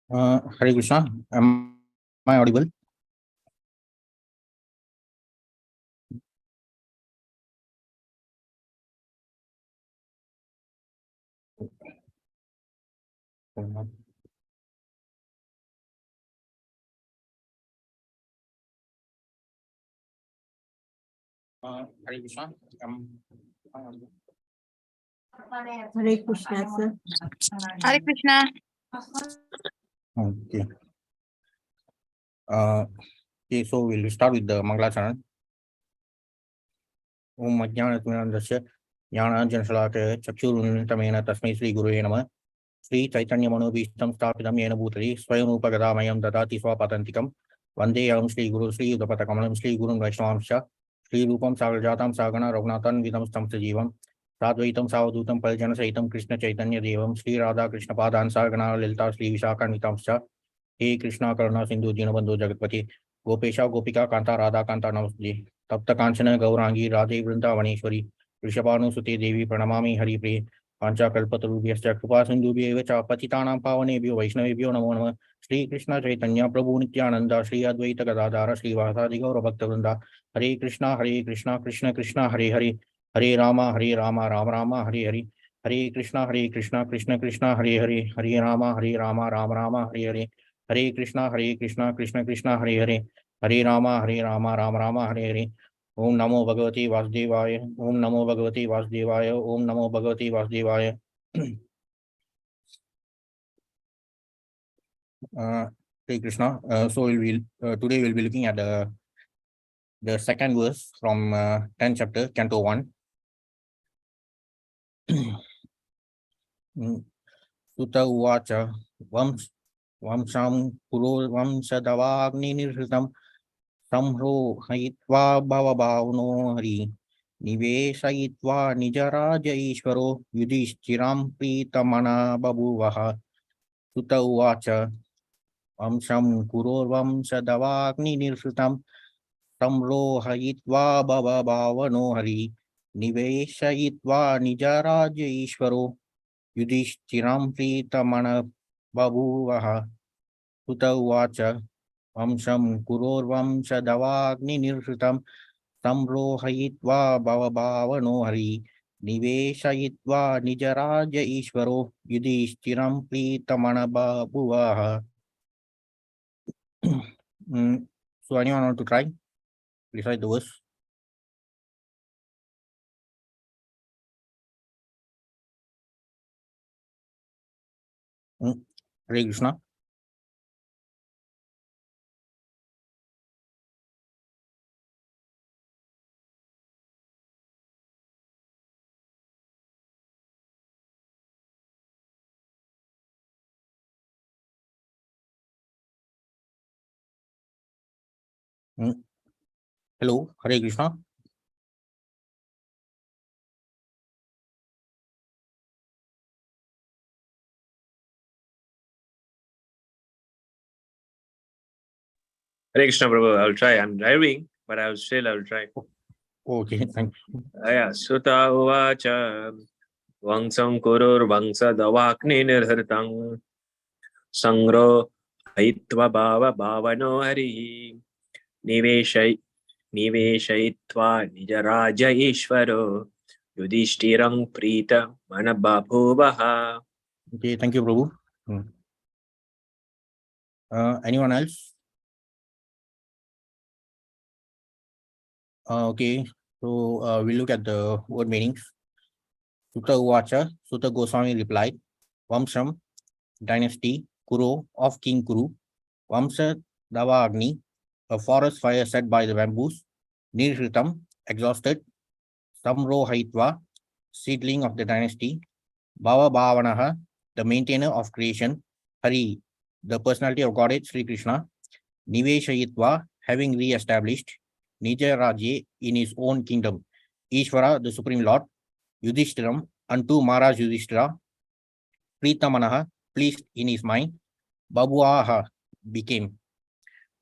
Hare Krishna. Am I audible? Hare Krishna. I audible? Hare Krishna, sir. Hare Krishna. Okay. Okay, so we'll start with the Mangala Charan. Om Ajnanatinandasya Jnananjansalakaya Chakshuruntamena Tasmai Sri Gurue Namah Sri Chaitanya Manobhishtam Stapitam Yena Bhutali Swayam Upagadamayam Dadati Swapatantikam Vandeyam Sri Guru Sri Udapatakamanam Sri Gurun Vaishnavamsha Sri Rupam Sagarjatam Sagana Raghunathan Vidam Stamsajivam Sadvaitam Savadutam Paljana Saitam Krishna Chaitanya Devam Sri Radha Krishna Padan Sagana Lilta Sri Vishakhan Vitamsha हे कृष्णा करुणा सिंधु दीनबंधु जगतपति गोपेशा गोपिका कांता राधा कांता नमस्ते तप्त कांचन गौरांगी राधे वृंदावनेश्वरी वृषभानुसुते देवी प्रणमामि हरिप्रिये पांचाकल्पतरुभ्यश्च कृपा सिन्धुभ्येव च पतितानां पावनेभ्यो वैष्णवेभ्यो नमो नमः श्री कृष्ण चैतन्य प्रभु नित्यानंद श्री अद्वैत गदाधर श्रीवासादि गौर भक्तवृंदा हरे कृष्णा कृष्ण कृष्ण हरे हरे हरे राम राम राम हरे हरे हरे कृष्णा कृष्ण कृष्ण हरे हरे हरे राम राम हरे हरे हरे कृष्णा कृष्ण कृष्ण हरे हरे हरे राम राम राम हरे हरे ओम नमो भगवते वासुदेवाय ओम नमो भगवते वासुदेवाय ओम नमो भगवते वासुदेवाय Hare Krishna. So today we'll be looking at the second verse from 10th chapter, Canto 1. Sutta uvacha vamsam puro vamsadavagninirhritam samhro haitva bhavabhavno hari niveshayitva nijaraja ishvaro yudhishtiram pritamana babuvaha. Sutta uvacha vamsam kurorvamsadavagninirhritam samhro haitva bhavabhavno hari niveshayitva nijaraja ishvaro Yudhishtiram Pritamana Babuvaha Sutta Uvacha Vamsam Kurorvamsa Davagni Nirsutam Samrohayitva Bhavabhavano Hari Niveshayitva Nijaraja Ishvaro Yudhishtiram Pritamana Babuvaha. So anyone want to try? Recite the verse. Hare Krishna. Hello, Hare Krishna. Hare Krishna, Prabhu. I'll try. I'm driving, but I'll try. Okay, thanks. Sutta uvacha vangsam kurur vangsadavakni nirhritam sangro haitva bhava bhavano hari niveshayitva nijaraja ishvaro yudhishtirang prita manabhabhuvaha. Okay, thank you, Prabhu. Anyone else? Okay, so we'll look at the word meanings. Sutta Uvacha, Sutta Goswami replied, Vamsam, dynasty, Kuru, of King Kuru, Vamsa Davagni, a forest fire set by the bamboos, Nirhritam, exhausted, Samrohaitva, seedling of the dynasty, Bhava Bhavanaha, the maintainer of creation, Hari, the personality of Godhead Sri Krishna, Niveshayitva, having re-established, Nija Raje, in his own kingdom, Ishvara, the Supreme Lord, Yudhishtiram, unto Maharaj Yudhishthira, Pritamanaha, pleased in his mind, Babuaha, became.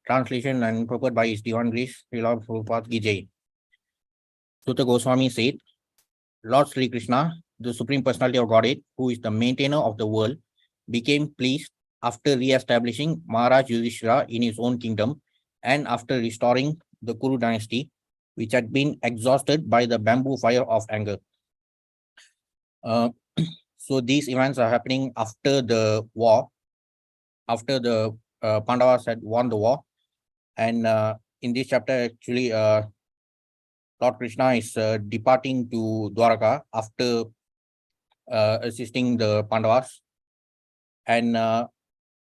Translation and purport by His Divine Grace, Srila Prabhupada Ki Jai. Sutta Goswami said, Lord Sri Krishna, the Supreme Personality of Godhead, who is the maintainer of the world, became pleased after re-establishing Maharaj Yudhishthira in his own kingdom and after restoring the Kuru dynasty, which had been exhausted by the bamboo fire of anger. So these events are happening after the war, after the Pandavas had won the war. And in this chapter, actually, Lord Krishna is departing to Dwaraka after assisting the Pandavas. And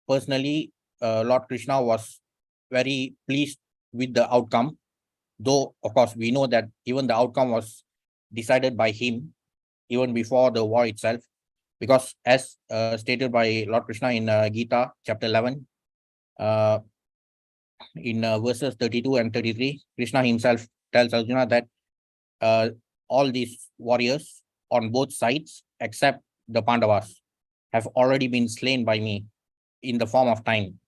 personally, Lord Krishna was very pleased with the outcome, though, of course, we know that even the outcome was decided by him even before the war itself, because as stated by Lord Krishna in Gita, chapter 11, in verses 32 and 33, Krishna himself tells Arjuna that all these warriors on both sides, except the Pandavas, have already been slain by me in the form of time.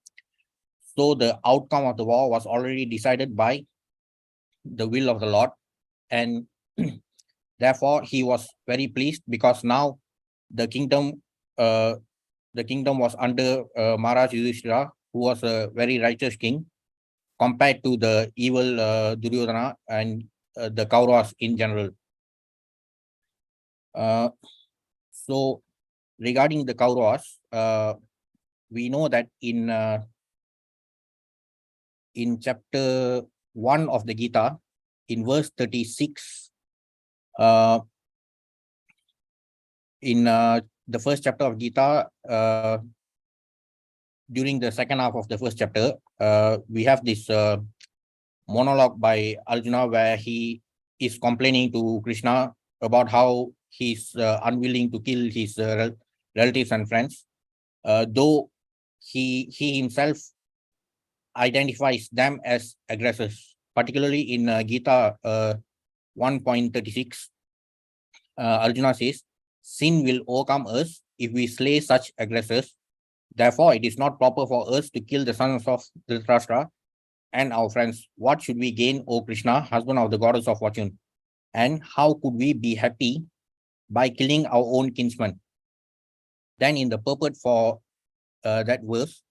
So the outcome of the war was already decided by the will of the Lord, and therefore he was very pleased because now the kingdom was under Maharaj Yudhishthira, who was a very righteous king compared to the evil Duryodhana and the Kauravas in general. So regarding the Kauravas, we know that in chapter 1 of the Gita, in verse 36, in the first chapter of Gita, during the second half of the first chapter, we have this monologue by Arjuna where he is complaining to Krishna about how he's unwilling to kill his relatives and friends, though he himself identifies them as aggressors, particularly in Gita 1.36. Arjuna says, sin will overcome us if we slay such aggressors. Therefore, it is not proper for us to kill the sons of Dhritarashtra and our friends. What should we gain, O Krishna, husband of the goddess of fortune? And how could we be happy by killing our own kinsmen? Then in the purport for that verse,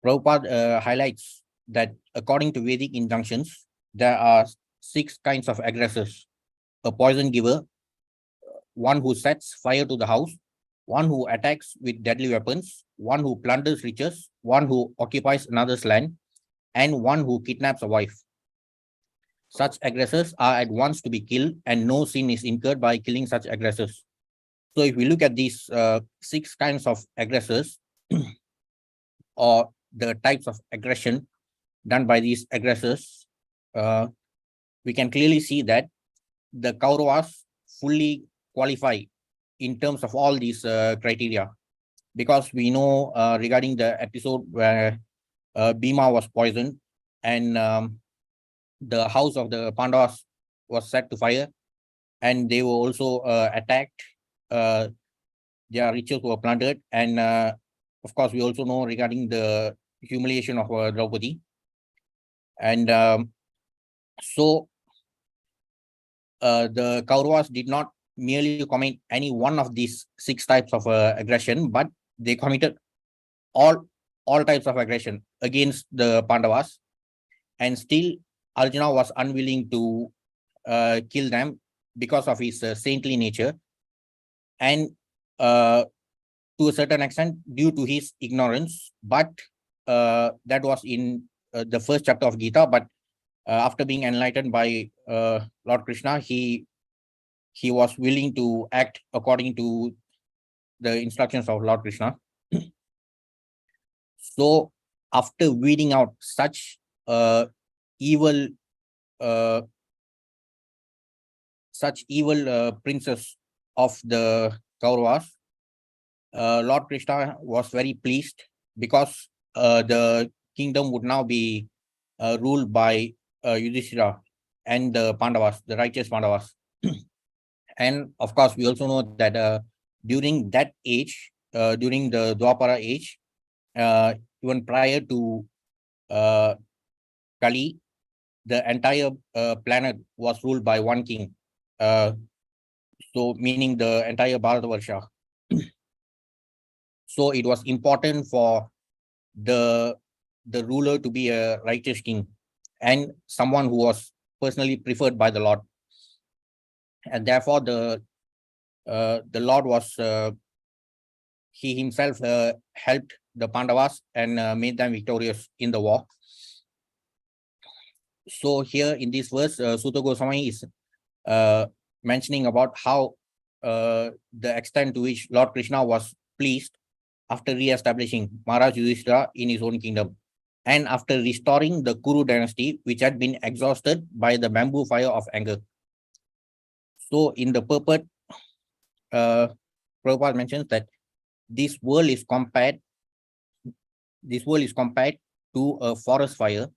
Prabhupada highlights that according to Vedic injunctions, there are 6 kinds of aggressors: a poison giver, one who sets fire to the house, one who attacks with deadly weapons, one who plunders riches, one who occupies another's land, and one who kidnaps a wife. Such aggressors are at once to be killed, and no sin is incurred by killing such aggressors. So if we look at these 6 kinds of aggressors, or the types of aggression done by these aggressors, we can clearly see that the Kauravas fully qualify in terms of all these criteria, because we know regarding the episode where Bhima was poisoned and the house of the Pandavas was set to fire, and they were also attacked. Their riches were plundered, and of course, we also know regarding the humiliation of Draupadi. And so the Kauravas did not merely commit any one of these 6 types of aggression, but they committed all types of aggression against the Pandavas, and still Arjuna was unwilling to kill them because of his saintly nature, and to a certain extent due to his ignorance. But that was in the first chapter of Gita. But after being enlightened by Lord Krishna, he was willing to act according to the instructions of Lord Krishna. So after weeding out such evil princes of the Kauravas, Lord Krishna was very pleased because the kingdom would now be ruled by Yudhishthira and the Pandavas, the righteous Pandavas. And of course, we also know that during that age, during the Dwapara age, even prior to Kali, the entire planet was ruled by one king. So meaning the entire Bharatavarsha. So it was important for the ruler to be a righteous king and someone who was personally preferred by the Lord. And therefore the Lord was he himself helped the Pandavas and made them victorious in the war. So here in this verse, Sutta Goswami is mentioning about how the extent to which Lord Krishna was pleased after re-establishing Maharaj Yudhishthira in his own kingdom and after restoring the Kuru dynasty, which had been exhausted by the bamboo fire of anger. So in the purport, Prabhupada mentions that this world is compared to a forest fire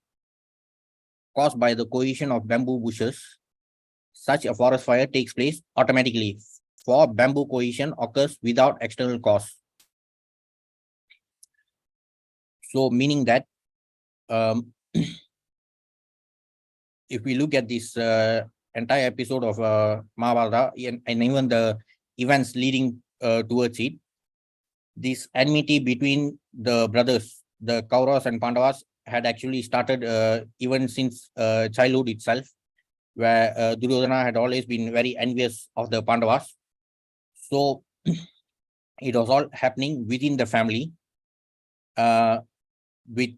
caused by the cohesion of bamboo bushes. Such a forest fire takes place automatically, for bamboo cohesion occurs without external cause. So meaning that if we look at this entire episode of Mahabharata and even the events leading towards it, this enmity between the brothers, the Kauravas and Pandavas, had actually started even since childhood itself, where Duryodhana had always been very envious of the Pandavas. So it was all happening within the family with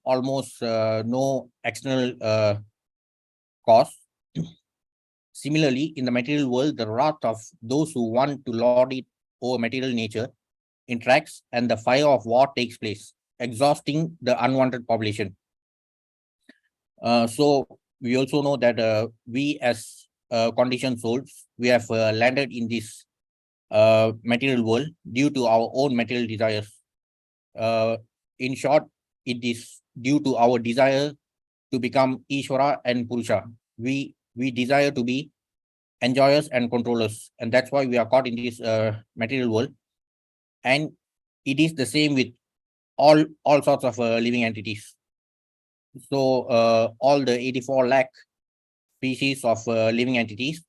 almost no external cause. Similarly, in the material world, the wrath of those who want to lord it over material nature interacts and the fire of war takes place, exhausting the unwanted population. So we also know that we as conditioned souls, we have landed in this material world due to our own material desires. In short, it is due to our desire to become Ishvara and Purusha. We desire to be enjoyers and controllers, and that's why we are caught in this material world. And it is the same with all sorts of living entities. So all the 84 lakh species of living entities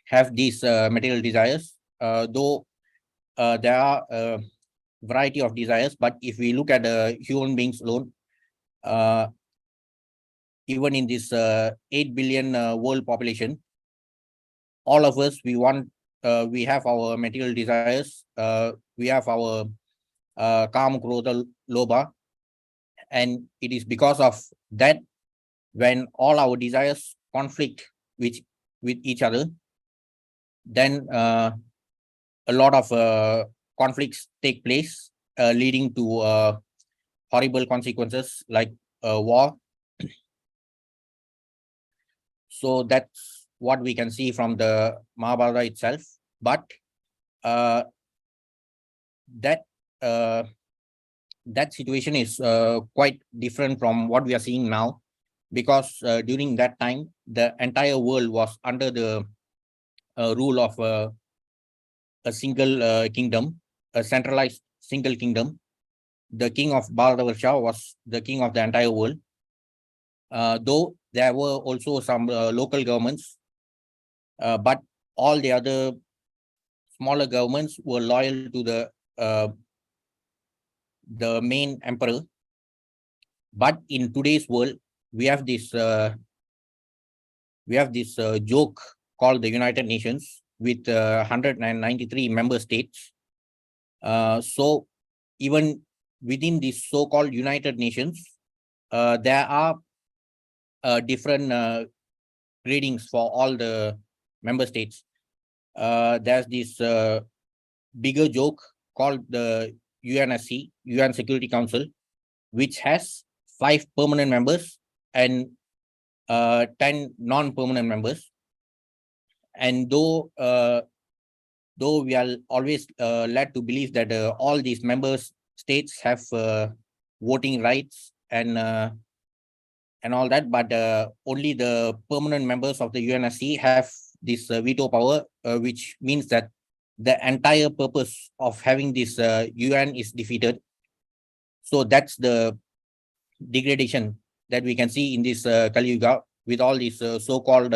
have these material desires, though there are a variety of desires. But if we look at the human beings alone, even in this 8 billion world population, all of us, we have our material desires, we have our Kama, Krodha, Lobha, and it is because of that when all our desires conflict with each other, then a lot of conflicts take place, leading to horrible consequences like war. So that's what we can see from the Mahabharata itself. But that situation is quite different from what we are seeing now, because during that time, the entire world was under the rule of a single kingdom, a centralized single kingdom. The king of Bharatavarsha was the king of the entire world. Though there were also some local governments, but all the other smaller governments were loyal to the main emperor. But in today's world, we have this joke called the United Nations with 193 member states. So even within this so-called United Nations, there are different gradings for all the member states. There's this bigger joke called the UNSC, UN Security Council, which has 5 permanent members and 10 non-permanent members. And though we are always led to believe that all these member states have voting rights and all that, but only the permanent members of the UNSC have this veto power, which means that the entire purpose of having this UN is defeated. So that's the degradation that we can see in this Kali Yuga with all these so-called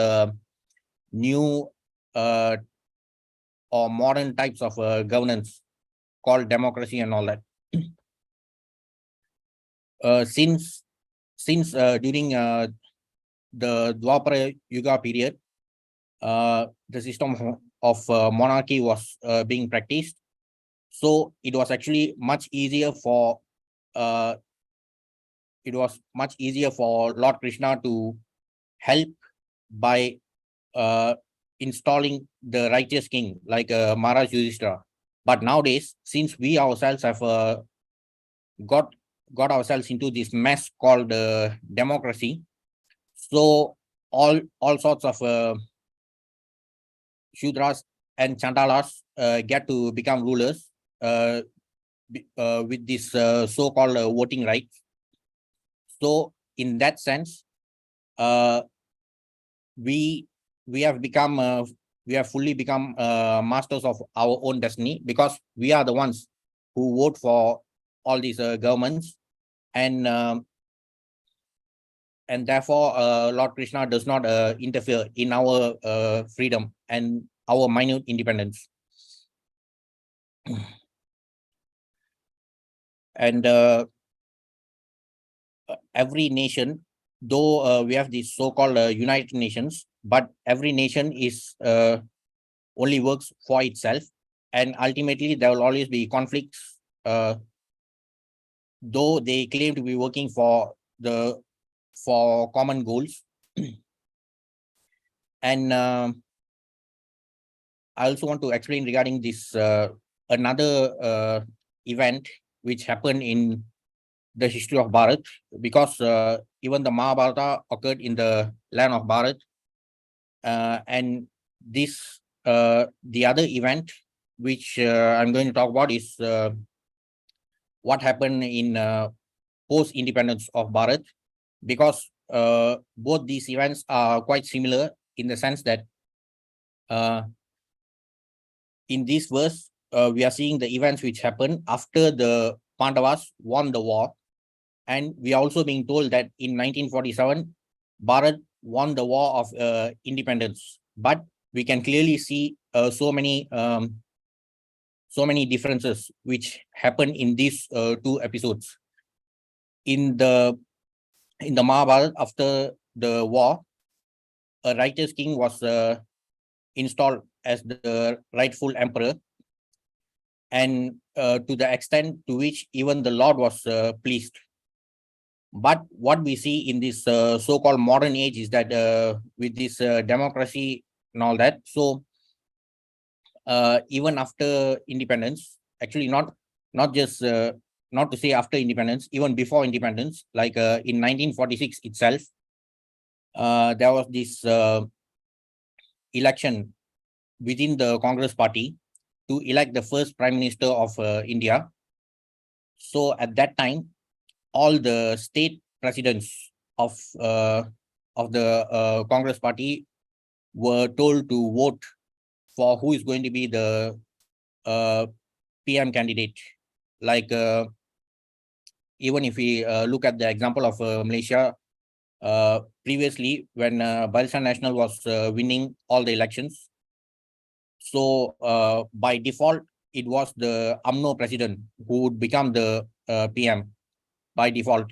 new or modern types of governance called democracy and all that. Since during the Dwapara Yuga period, the system of monarchy was being practiced. So it was actually much easier for Lord Krishna to help by installing the righteous king like Maharaj Yudhishthira. But nowadays, since we ourselves have got ourselves into this mess called democracy, so all sorts of Shudras and Chandalas get to become rulers with this so-called voting rights. So in that sense, we have fully become masters of our own destiny, because we are the ones who vote for all these governments, and therefore Lord Krishna does not interfere in our freedom and our minute independence. And every nation, though we have these so-called United Nations, but every nation is only works for itself, and ultimately there will always be conflicts, though they claim to be working for common goals. And I also want to explain regarding this another event which happened in the history of Bharat, because even the Mahabharata occurred in the land of Bharat, and this the other event which I'm going to talk about is what happened in post-independence of Bharat, because both these events are quite similar in the sense that in this verse we are seeing the events which happened after the Pandavas won the war. And we are also being told that in 1947, Bharat won the war of independence. But we can clearly see so many differences which happen in these two episodes. In the Mahabharata, after the war, a righteous king was installed as the rightful emperor, and to the extent to which even the Lord was pleased. But what we see in this so-called modern age is that with this democracy and all that, so even after independence, actually not just not to say after independence, even before independence, like in 1946 itself, there was this election within the Congress party to elect the first Prime Minister of India. So at that time, all the state presidents of the Congress party were told to vote for who is going to be the PM candidate. Like even if we look at the example of Malaysia, previously when Barisan National was winning all the elections, so by default it was the UMNO president who would become the PM by default.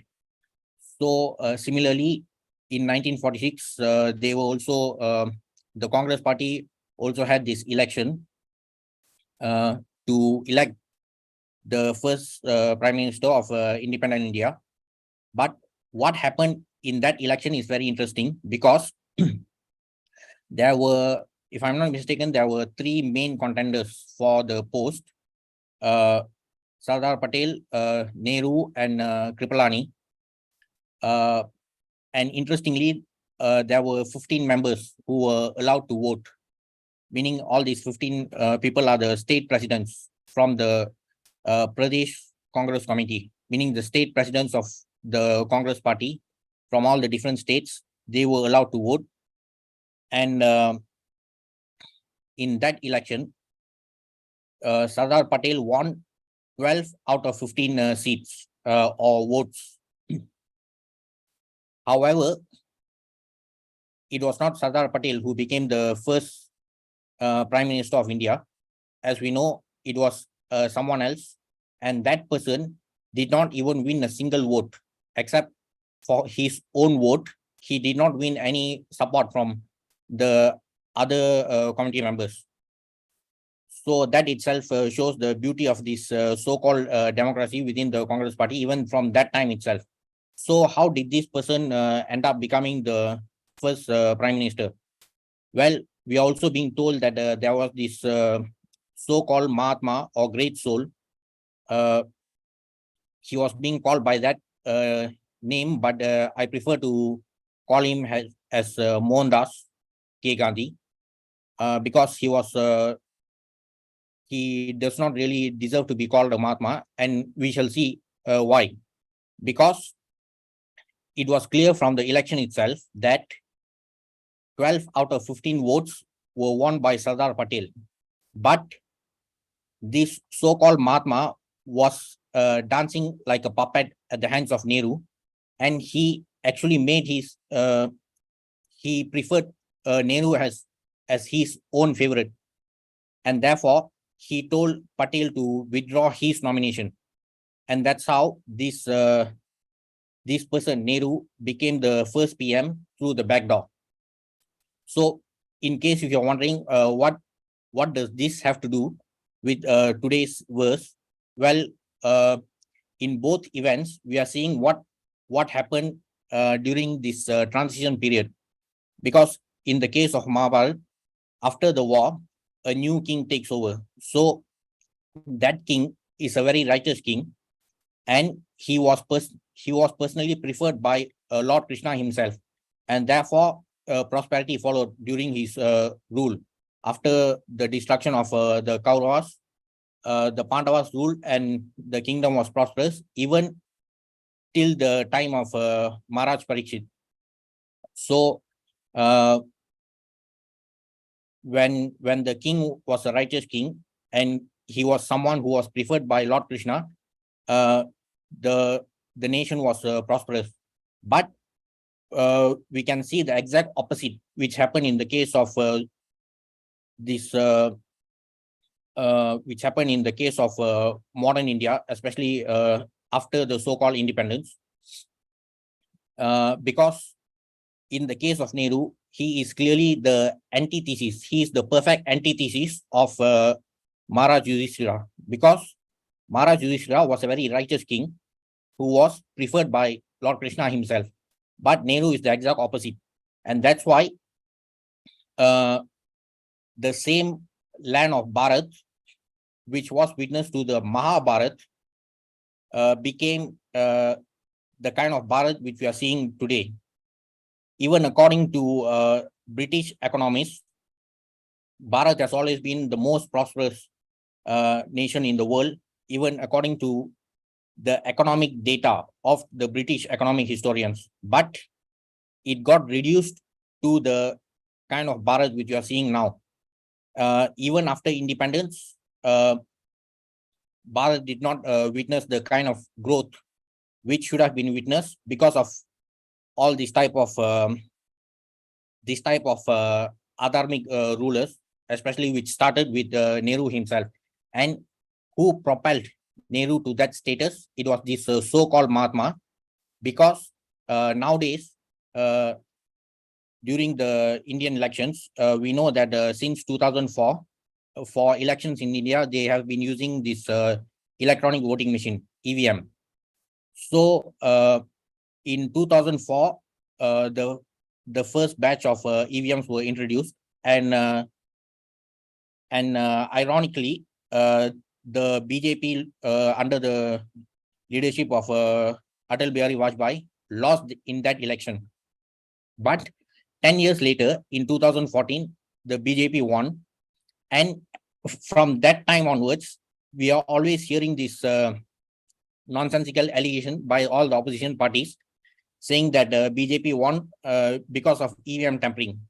So similarly, in 1946, they were also the Congress party also had this election to elect the first Prime Minister of independent India. But what happened in that election is very interesting, because there were, if I'm not mistaken, there were three main contenders for the post: Sardar Patel, Nehru, and Kripalani. And interestingly, there were 15 members who were allowed to vote, meaning all these 15 people are the state presidents from the Pradesh Congress Committee, meaning the state presidents of the Congress party from all the different states. They were allowed to vote. And in that election, Sardar Patel won 12 out of 15 seats or votes. However, it was not Sardar Patel who became the first Prime Minister of India. As we know, it was someone else, and that person did not even win a single vote, except for his own vote. He did not win any support from the other committee members. So that itself shows the beauty of this so-called democracy within the Congress party, even from that time itself. So how did this person end up becoming the first prime minister? Well, we are also being told that there was this so-called Mahatma or great soul. He was being called by that name, but I prefer to call him as Mohandas K. Gandhi, because he does not really deserve to be called a Mahatma, and we shall see why. Because it was clear from the election itself that 12 out of 15 votes were won by Sardar Patel. But this so-called Mahatma was dancing like a puppet at the hands of Nehru, and he actually made his, he preferred Nehru as his own favorite. And therefore, he told Patel to withdraw his nomination. And that's how this person, Nehru, became the first PM through the back door. So, in case if you're wondering what does this have to do with today's verse, well, in both events, we are seeing what happened during this transition period. Because in the case of Mahabharata, after the war, a new king takes over. So that king is a very righteous king, and he was personally preferred by Lord Krishna himself, and therefore prosperity followed during his rule. After the destruction of the Kauravas, the Pandavas ruled, and the kingdom was prosperous even till the time of Maharaj Parikshit. So when the king was a righteous king and he was someone who was preferred by Lord Krishna, the nation was prosperous. But we can see the exact opposite, which happened in the case of which happened in the case of modern India, especially after the so-called independence. Because in the case of Nehru, he is clearly the antithesis. He is the perfect antithesis of Maharaj Yudhishthira, because Maharaj Yudhishthira was a very righteous king who was preferred by Lord Krishna himself. But Nehru is the exact opposite. And that's why the same land of Bharat, which was witness to the Mahabharat, became the kind of Bharat which we are seeing today. Even according to British economists, Bharat has always been the most prosperous nation in the world, even according to the economic data of the British economic historians. But it got reduced to the kind of Bharat which we are seeing now. Even after independence, Bharat did not witness the kind of growth which should have been witnessed because of all this type of adharmic rulers, especially which started with Nehru himself. And who propelled Nehru to that status? It was this so-called Mahatma, because nowadays, during the Indian elections, we know that since 2004, for elections in India, they have been using this electronic voting machine, EVM. So in 2004, the first batch of EVMs were introduced, and ironically, the BJP under the leadership of Atal Bihari Vajpayee lost in that election. But 10 years later, in 2014, the BJP won, and from that time onwards, we are always hearing this nonsensical allegation by all the opposition parties, saying that BJP won because of EVM tampering.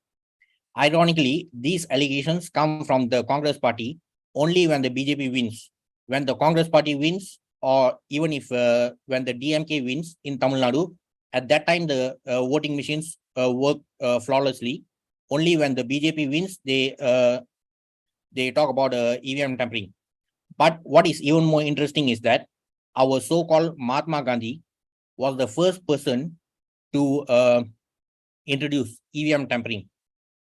Ironically, these allegations come from the Congress party only when the BJP wins. When the Congress party wins, or even if when the DMK wins in Tamil Nadu, at that time the voting machines work flawlessly. Only when the BJP wins, they they talk about EVM tampering. But what is even more interesting is that our so-called Mahatma Gandhi was the first person to introduce EVM tampering.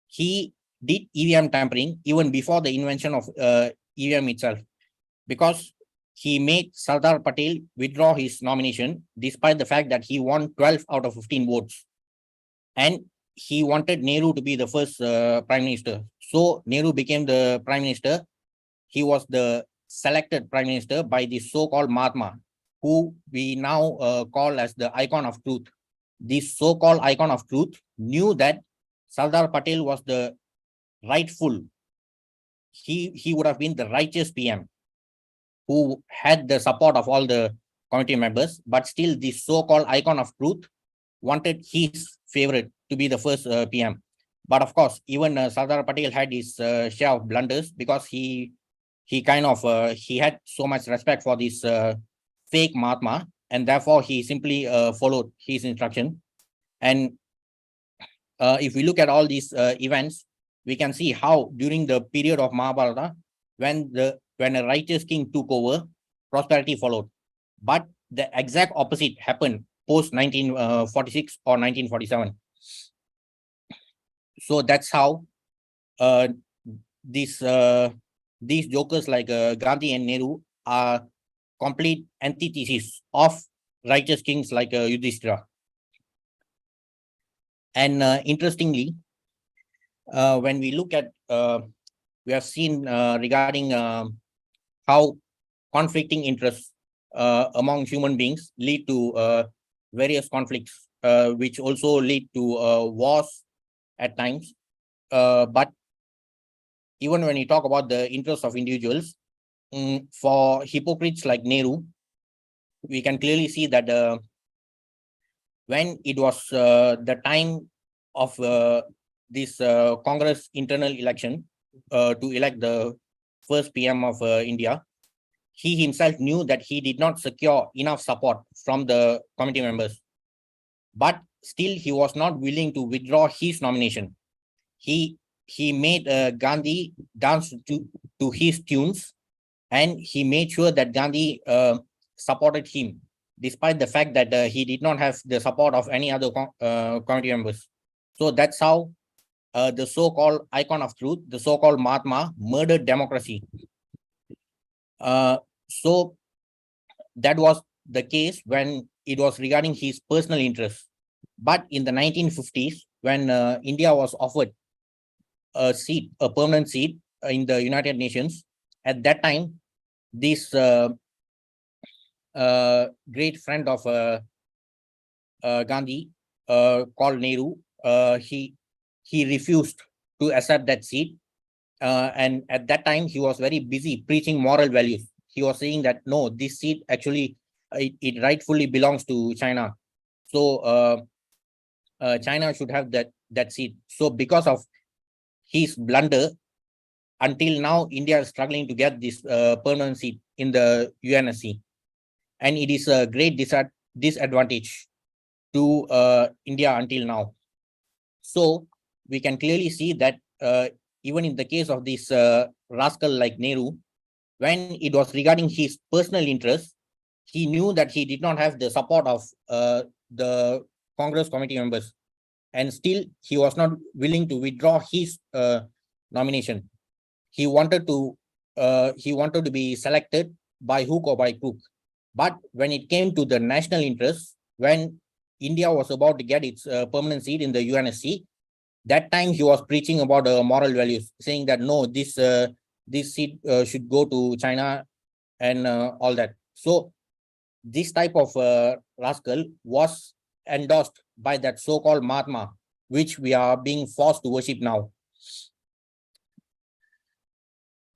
He did EVM tampering even before the invention of EVM itself, because he made Sardar Patel withdraw his nomination despite the fact that he won 12 out of 15 votes. And he wanted Nehru to be the first prime minister. So Nehru became the prime minister. He was the selected prime minister by the so-called Mahatma, who we now call as the icon of truth. This so-called icon of truth knew that Sardar Patel was the rightful, he would have been the righteous PM who had the support of all the committee members, but still the so-called icon of truth wanted his favorite to be the first PM. But of course, even Sardar Patel had his share of blunders, because he kind of he had so much respect for this fake Mahatma, and therefore he simply followed his instruction. And if we look at all these events, we can see how during the period of Mahabharata, when a righteous king took over, prosperity followed. But the exact opposite happened post 1946 or 1947. So that's how these jokers like Gandhi and Nehru are complete antithesis of righteous kings like Yudhishthira. And interestingly, when we look at, we have seen regarding how conflicting interests among human beings lead to various conflicts, which also lead to wars at times. But even when you talk about the interests of individuals, for hypocrites like Nehru, we can clearly see that when it was the time of this Congress internal election to elect the first PM of India, he himself knew that he did not secure enough support from the committee members. But still, he was not willing to withdraw his nomination. He made Gandhi dance to his tunes, and he made sure that Gandhi supported him, despite the fact that he did not have the support of any other committee members. So that's how the so-called icon of truth, the so-called Mahatma, murdered democracy. So that was the case when it was regarding his personal interests. But in the 1950s, when India was offered a seat, a permanent seat in the United Nations, at that time, this great friend of Gandhi, called Nehru, he refused to accept that seat. And at that time, he was very busy preaching moral values. He was saying that, no, this seat actually, it rightfully belongs to China. So China should have that seat. So because of his blunder, until now, India is struggling to get this permanent seat in the UNSC. And it is a great disadvantage to India until now. So we can clearly see that even in the case of this rascal like Nehru, when it was regarding his personal interest, he knew that he did not have the support of the Congress committee members, and still he was not willing to withdraw his nomination. He wanted to be selected by hook or by crook. But when it came to the national interest, when India was about to get its permanent seat in the UNSC, that time he was preaching about moral values, saying that no, this seat should go to China and all that. So this type of rascal was endorsed by that so-called Mahatma, which we are being forced to worship now.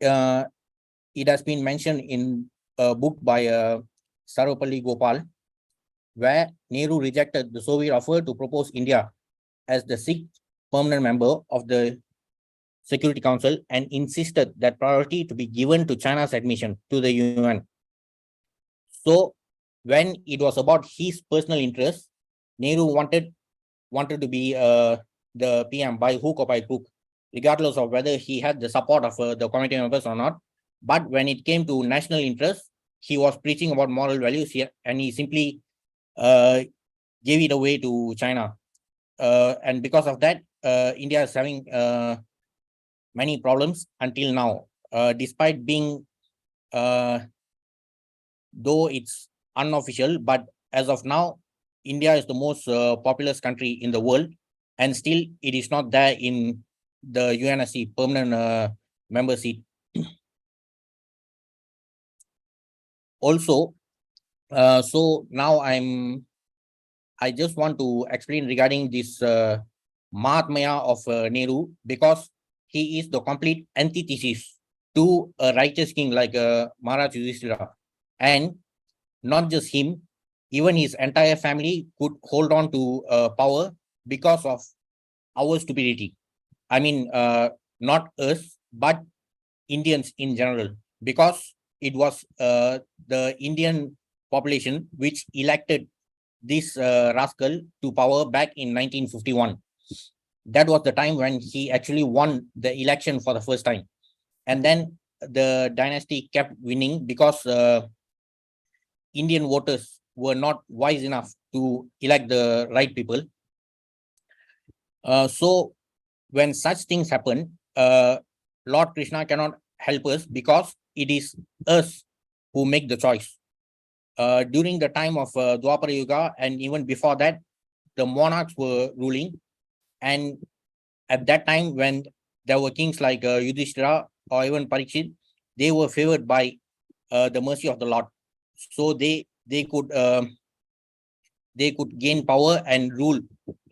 It has been mentioned in a book by Sarvepalli Gopal, where Nehru rejected the Soviet offer to propose India as the sixth permanent member of the Security Council, and insisted that priority to be given to China's admission to the UN. So when it was about his personal interest, Nehru wanted to be the PM by hook or by crook. regardless of whether he had the support of the committee members or not. But when it came to national interest, he was preaching about moral values here, and he simply gave it away to China. And because of that, India is having many problems until now. Despite being, though it's unofficial, but as of now, India is the most populous country in the world, and still it is not there in the UNSC permanent member seat. Also, so now I just want to explain regarding this Mahatmya of Nehru, because he is the complete antithesis to a righteous king like Maharaj Yudhishthira. And not just him, even his entire family could hold on to power because of our stupidity. I mean, not us, but Indians in general, because it was the Indian population which elected this rascal to power back in 1951. That was the time when he actually won the election for the first time. And then the dynasty kept winning because Indian voters were not wise enough to elect the right people. So when such things happen, Lord Krishna cannot help us, because it is us who make the choice. During the time of Dwapara Yuga, and even before that, the monarchs were ruling. And at that time, when there were kings like Yudhishthira or even Parikshit, they were favored by the mercy of the Lord. So they could gain power and rule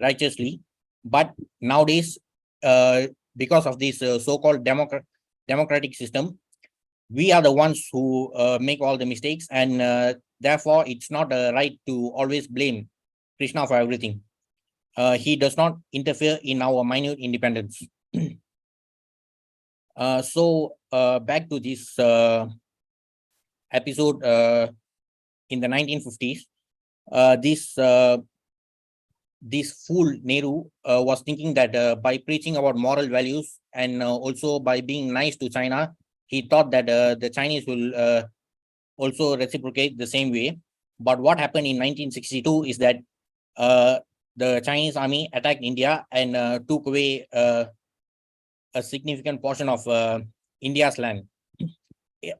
righteously. But nowadays, because of this so-called democratic system, we are the ones who make all the mistakes, and therefore it's not right to always blame Krishna for everything. He does not interfere in our minute independence. So back to this episode in the 1950s, this fool Nehru was thinking that by preaching about moral values and also by being nice to China, he thought that the Chinese will also reciprocate the same way. But what happened in 1962 is that the Chinese army attacked India and took away a significant portion of India's land.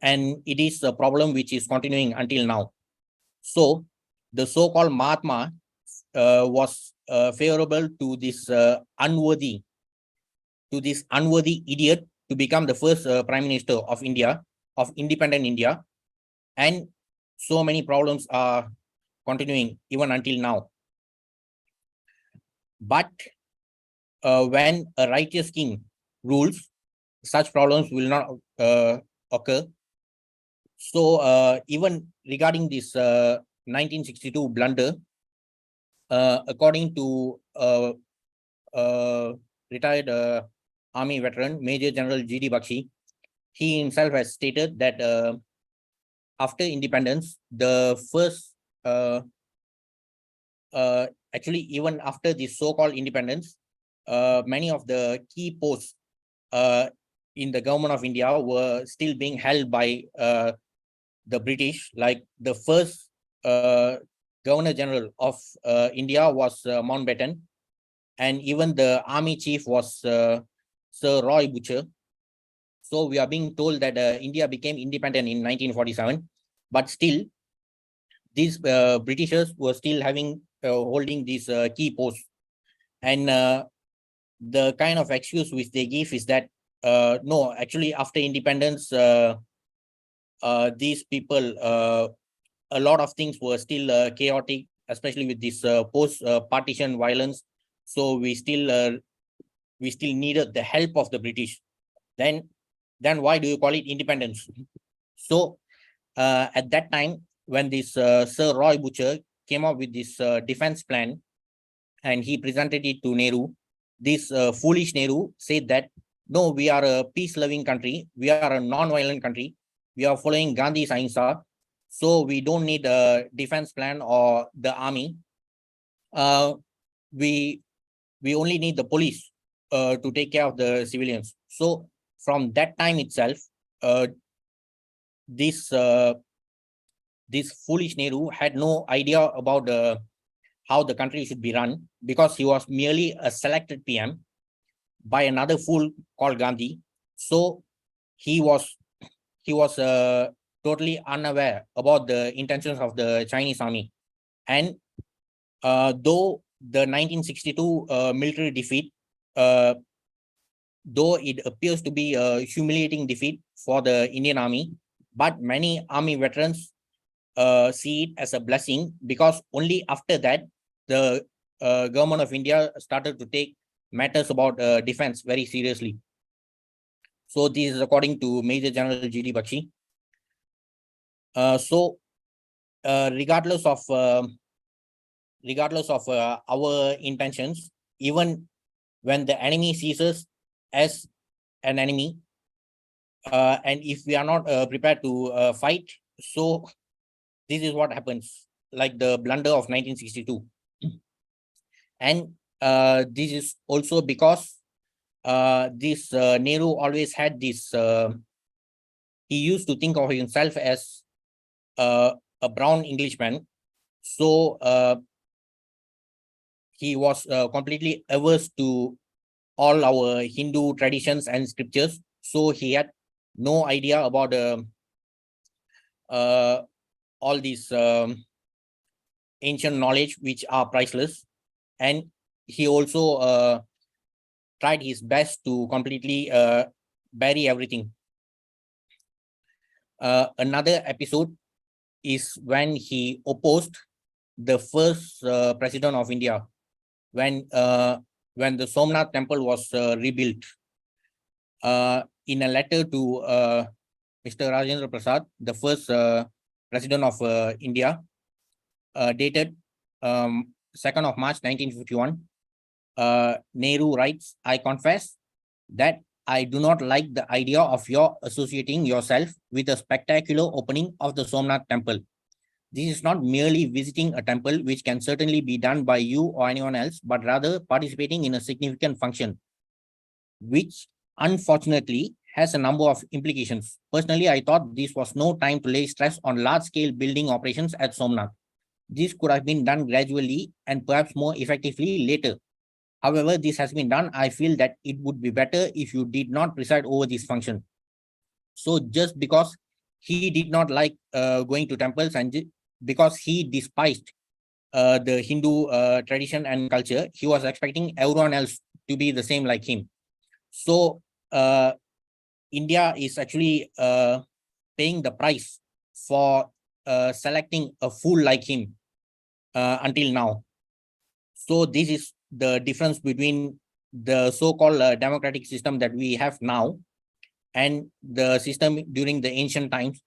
And it is a problem which is continuing until now. So the so-called Mahatma was favorable to this unworthy idiot to become the first prime minister of India, of independent India. And so many problems are continuing even until now. But when a righteous king rules, such problems will not occur. So even regarding this 1962 blunder, according to retired army veteran Major General G.D. Bakshi, he himself has stated that after independence, the first actually even after the so-called independence, many of the key posts in the government of India were still being held by the British. Like the first Governor General of India was Mountbatten, and even the army chief was Sir Roy Butcher. So we are being told that India became independent in 1947, but still these Britishers were still having holding these key posts. And the kind of excuse which they give is that no, actually after independence, these people, a lot of things were still chaotic, especially with this post-partition violence. So we still needed the help of the British. Then why do you call it independence? So at that time, when this Sir Roy Butcher came up with this defense plan, and he presented it to Nehru, this foolish Nehru said that, no, we are a peace-loving country. We are a non-violent country. We are following Gandhi's Ahimsa. So we don't need a defense plan or the army. We only need the police to take care of the civilians. So from that time itself, this foolish Nehru had no idea about how the country should be run, because he was merely a selected PM by another fool called Gandhi. So he was totally unaware about the intentions of the Chinese army. And though the 1962 military defeat, though it appears to be a humiliating defeat for the Indian army, but many army veterans see it as a blessing, because only after that the government of India started to take matters about defense very seriously. So this is according to Major General G.D. Bakshi. Regardless of our intentions, even when the enemy sees us as an enemy, and if we are not prepared to fight, so this is what happens, like the blunder of 1962. And this is also because this Nehru always had this, he used to think of himself as a brown Englishman. So he was completely averse to all our Hindu traditions and scriptures. So he had no idea about all these ancient knowledge, which are priceless. And he also tried his best to completely bury everything. Another episode is when he opposed the first president of India, when the Somnath temple was rebuilt. In a letter to Mr. Rajendra Prasad, the first president of India, dated 2nd of March 1951, Nehru writes, "I confess that I do not like the idea of your associating yourself with a spectacular opening of the Somnath temple. This is not merely visiting a temple, which can certainly be done by you or anyone else, but rather participating in a significant function, which unfortunately has a number of implications. Personally, I thought this was no time to lay stress on large-scale building operations at Somnath. This could have been done gradually and perhaps more effectively later. However, this has been done. I feel that it would be better if you did not preside over this function." So just because he did not like going to temples, and because he despised the Hindu tradition and culture, he was expecting everyone else to be the same like him. So India is actually paying the price for selecting a fool like him until now. So this is the difference between the so-called democratic system that we have now and the system during the ancient times,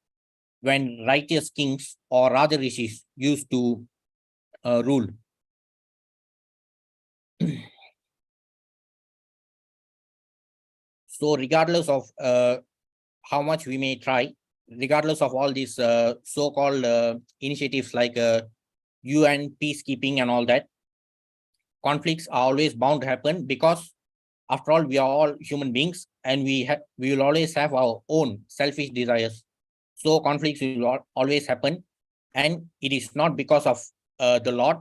when righteous kings or Raja Rishis used to rule. So regardless of how much we may try, regardless of all these so-called initiatives like UN peacekeeping and all that, conflicts are always bound to happen, because after all, we are all human beings, and we will always have our own selfish desires. So conflicts will always happen, and it is not because of the Lord,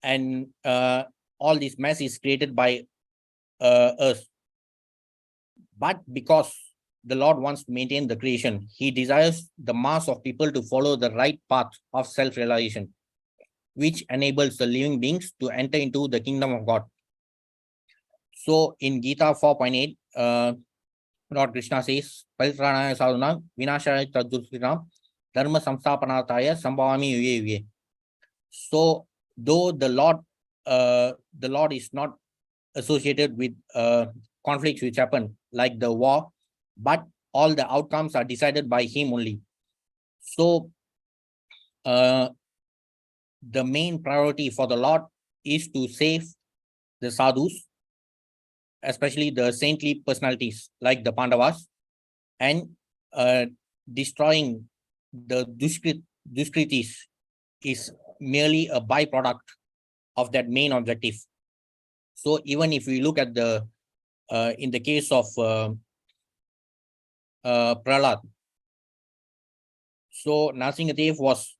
and all this mess is created by us, but because the Lord wants to maintain the creation. He desires the mass of people to follow the right path of self-realization, which enables the living beings to enter into the kingdom of God. So in Gita 4.8, Lord Krishna says, "Paritranaya sadhunam vinashaya taddushritam dharma samsthapanataya sambhavami yuge yuge." So though the Lord is not associated with conflicts which happen like the war, but all the outcomes are decided by him only. So the main priority for the Lord is to save the sadhus, especially the saintly personalities like the Pandavas, and destroying the Duskritis is merely a byproduct of that main objective. So even if we look at the in the case of Prahlad, so Narasimhadev was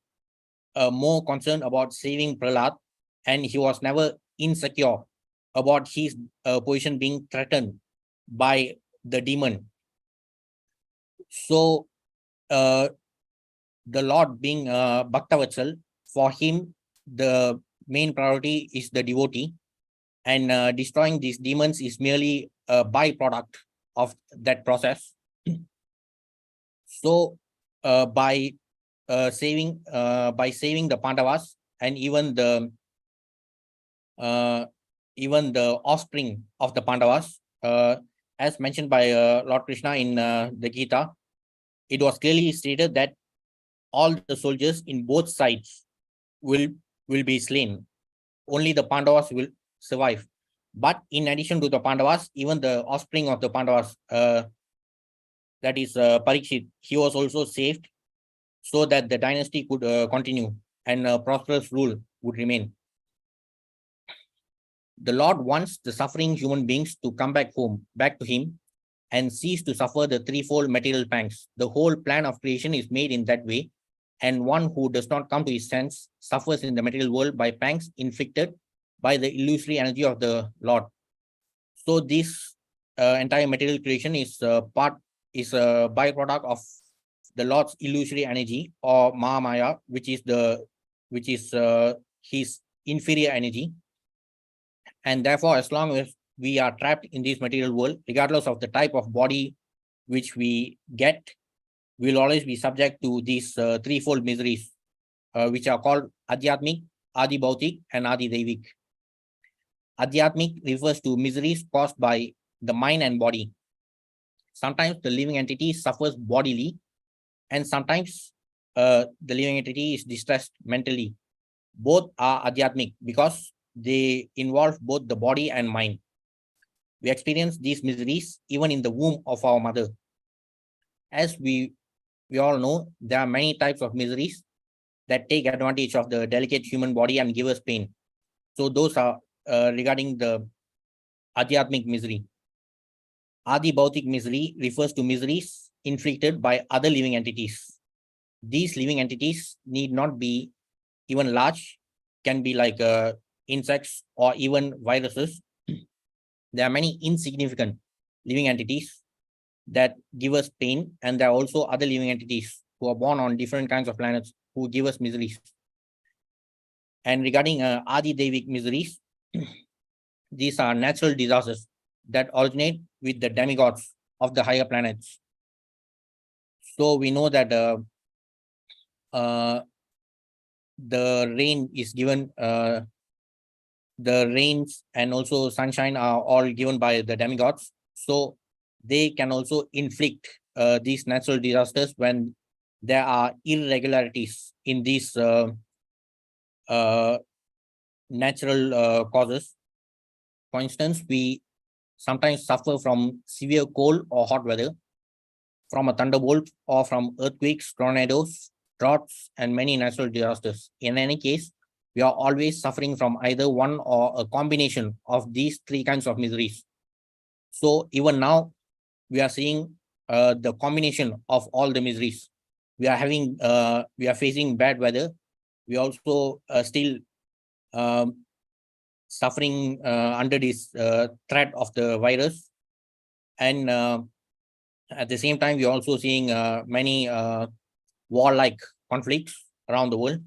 more concerned about saving Prahlad, and he was never insecure about his position being threatened by the demon. So the Lord being Bhaktavatsal, for him the main priority is the devotee, and destroying these demons is merely a byproduct of that process. So by saving the Pandavas and even the offspring of the Pandavas, as mentioned by Lord Krishna in the Gita, it was clearly stated that all the soldiers in both sides will be slain. Only the Pandavas will survive. But in addition to the Pandavas, even the offspring of the Pandavas, that is Parikshit, he was also saved, so that the dynasty could continue and prosperous rule would remain. The Lord wants the suffering human beings to come back to him, and cease to suffer the threefold material pangs. The whole plan of creation is made in that way, and one who does not come to his sense suffers in the material world by pangs inflicted by the illusory energy of the Lord. So this entire material creation is a byproduct of the Lord's illusory energy, or Mahamaya, which is his inferior energy. And therefore, as long as we are trapped in this material world, regardless of the type of body which we get, we will always be subject to these threefold miseries, which are called Adhyatmic, Adi Bhautik, and Adi Devik. Adhyatmic refers to miseries caused by the mind and body. Sometimes the living entity suffers bodily, and sometimes the living entity is distressed mentally. Both are Adhyatmic because they involve both the body and mind. We experience these miseries even in the womb of our mother. As we all know, there are many types of miseries that take advantage of the delicate human body and give us pain. So those are regarding the Adhyatmic misery. Adi Bhautik misery refers to miseries inflicted by other living entities. These living entities need not be even large, can be like insects or even viruses. There are many insignificant living entities that give us pain, and there are also other living entities who are born on different kinds of planets who give us miseries. And regarding Adi Devik miseries, these are natural disasters that originate with the demigods of the higher planets. So we know that the rain is given, the rains and also sunshine are all given by the demigods. So they can also inflict these natural disasters when there are irregularities in these natural causes. For instance, we sometimes suffer from severe cold or hot weather, from a thunderbolt, or from earthquakes, tornadoes, droughts, and many natural disasters. In any case, we are always suffering from either one or a combination of these three kinds of miseries. So even now, we are seeing the combination of all the miseries. We are facing bad weather. We also still suffering under this threat of the virus, and at the same time, we are also seeing many warlike conflicts around the world.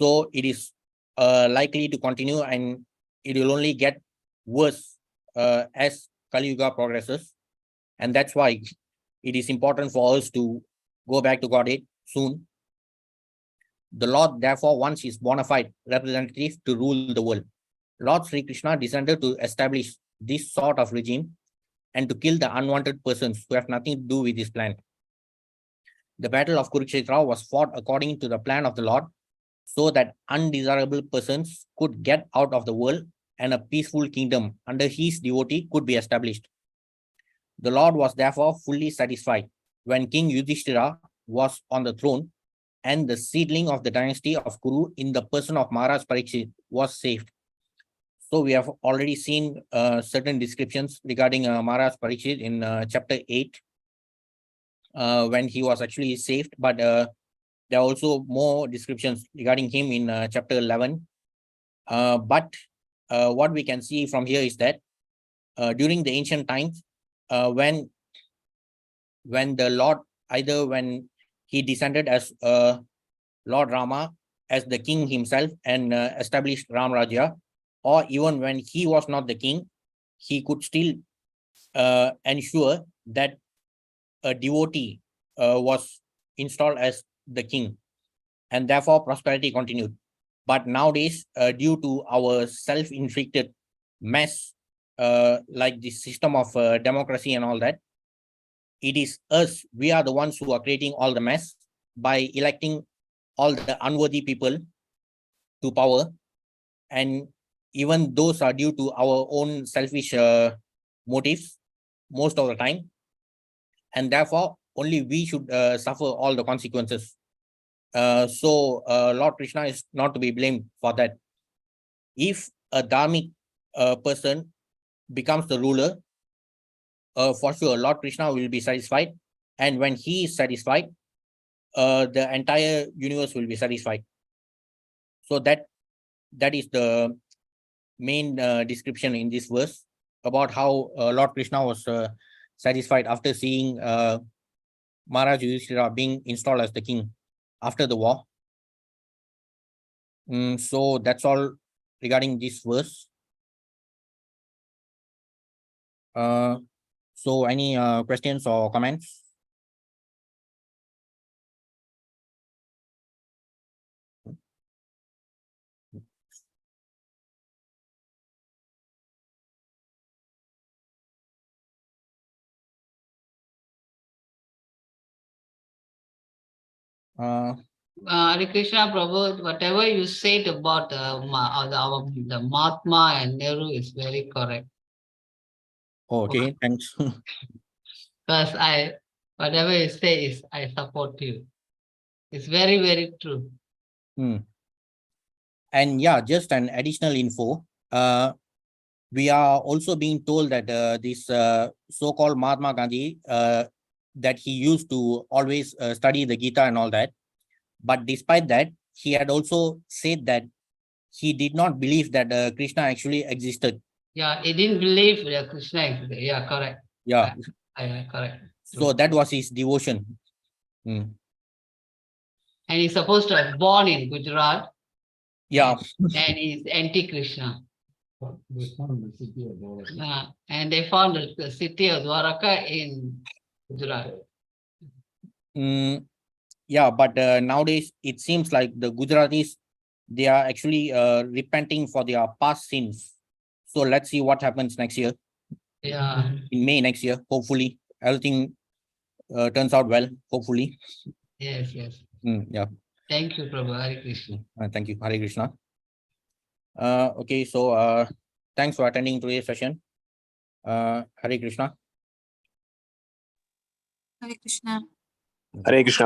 So it is likely to continue, and it will only get worse as Kali Yuga progresses. And that's why it is important for us to go back to Godhead soon. The Lord therefore wants his bona fide representative to rule the world. Lord Sri Krishna descended to establish this sort of regime and to kill the unwanted persons who have nothing to do with this plan. The battle of Kurukshetra was fought according to the plan of the Lord, so that undesirable persons could get out of the world and a peaceful kingdom under his devotee could be established. The Lord was therefore fully satisfied when King Yudhishthira was on the throne, and the seedling of the dynasty of Kuru in the person of Maharaj Parikshit was saved. So we have already seen certain descriptions regarding Maharaj Parikshit in chapter 8, when he was actually saved, but there are also more descriptions regarding him in chapter 11. But what we can see from here is that during the ancient times, when the Lord, either when he descended as Lord Rama as the king himself and established Ram Rajya, or even when he was not the king, he could still ensure that a devotee was installed as the king, and therefore prosperity continued. But nowadays, due to our self-inflicted mess, like the system of democracy and all that, it is us, we are the ones who are creating all the mess by electing all the unworthy people to power. And even those are due to our own selfish motives most of the time. And therefore, only we should suffer all the consequences. So Lord Krishna is not to be blamed for that. If a dharmic person becomes the ruler, for sure, Lord Krishna will be satisfied. And when he is satisfied, the entire universe will be satisfied. So that is the main description in this verse about how Lord Krishna was satisfied after seeing Maharaj Yudhishthira being installed as the king after the war. So that's all regarding this verse. So any questions or comments? Hare Krishna Prabhu, whatever you said about the Mahatma and Nehru is very correct. Okay, thanks. Because whatever you say is, I support you. It's very, very true. And yeah, just an additional info. We are also being told that this so-called Mahatma Gandhi, that he used to always study the Gita and all that. But despite that, he had also said that he did not believe that Krishna actually existed. Yeah, he didn't believe that Krishna existed. Yeah, correct. Yeah. Correct. So that was his devotion. And he's supposed to have born in Gujarat. Yeah. And he's anti-Krishna. And they found the city of Dwaraka in Gujarat. Yeah, but nowadays it seems like the Gujaratis, they are actually repenting for their past sins. So let's see what happens next year. Yeah. In May next year, hopefully everything turns out well. Hopefully. Yes. Yeah. Thank you, Prabhu. Hare Krishna. Thank you, Hare Krishna. Okay, so thanks for attending today's session. Hare Krishna. Hare Krishna. Hare Krishna.